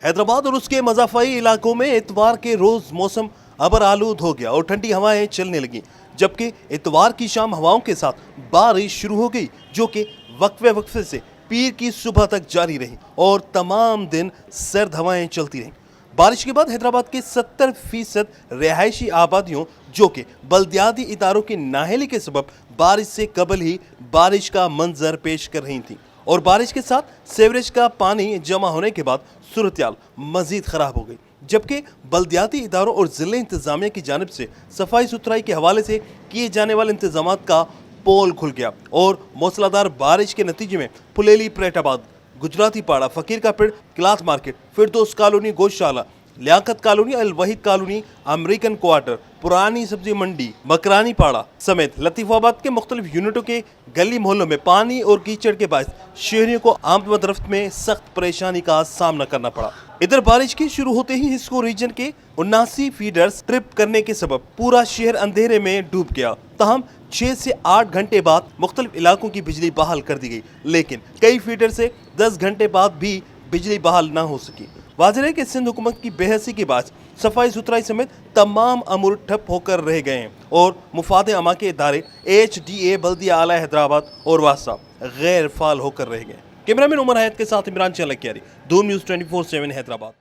हैदराबाद और उसके मज़ाफ़ाई इलाकों में इतवार के रोज़ मौसम अबर आलूद हो गया और ठंडी हवाएं चलने लगीं, जबकि इतवार की शाम हवाओं के साथ बारिश शुरू हो गई, जो कि वक्फे से पीर की सुबह तक जारी रही और तमाम दिन सर्द हवाएं चलती रहीं। बारिश के बाद हैदराबाद के 70% रिहायशी आबादियों, जो कि बल्दियाती इदारों की नाअहली के सबब बारिश से कबल ही बारिश का मंजर पेश कर रही थी, और बारिश के साथ सीवरेज का पानी जमा होने के बाद सूरत-ए-हाल मजीद खराब हो गई, जबकि बल्दियाती इदारों और ज़िले इंतज़ामिया की जानिब से सफाई सुथराई के हवाले से किए जाने वाले इंतजामात का पोल खुल गया और मूसलाधार बारिश के नतीजे में फुलेली परेटाबाद, गुजराती पाड़ा, फकीर का पेड़, क्लाथ मार्केट, फिरदौस कॉलोनी, गोशाला, लियाकत कॉलोनी, अल वहीद कॉलोनी, अमेरिकन क्वार्टर, पुरानी सब्जी मंडी, मकरानी पाड़ा समेत लतीफाबाद के मुख्तलिफ यूनिटों के गली मोहल्लों में पानी और कीचड़ के बायस शहरियों को आमद रफ्त में सख्त परेशानी का सामना करना पड़ा। इधर बारिश के शुरू होते ही हिस्को रीजन के 79 फीडर्स ट्रिप करने के सबब पूरा शहर अंधेरे में डूब गया। तहम 6 से 8 घंटे बाद मुख्तलिफ इलाकों की बिजली बहाल कर दी गई, लेकिन कई फीडर से 10 घंटे बाद भी बिजली बहाल न हो सकी। वाज़ेह है कि सिंध हुकूमत की बेहसी के बाद सफाई सुथराई समेत तमाम अमूर ठप होकर रह गए हैं और मुफाद अमा के इदारे HDA, बल्दिया आला हैदराबाद और वासा गैर फाल होकर रह गए। कैमरामैन उमर हयात के साथ इमरान चलकियारी, धूम न्यूज़ 24/7 हैदराबाद।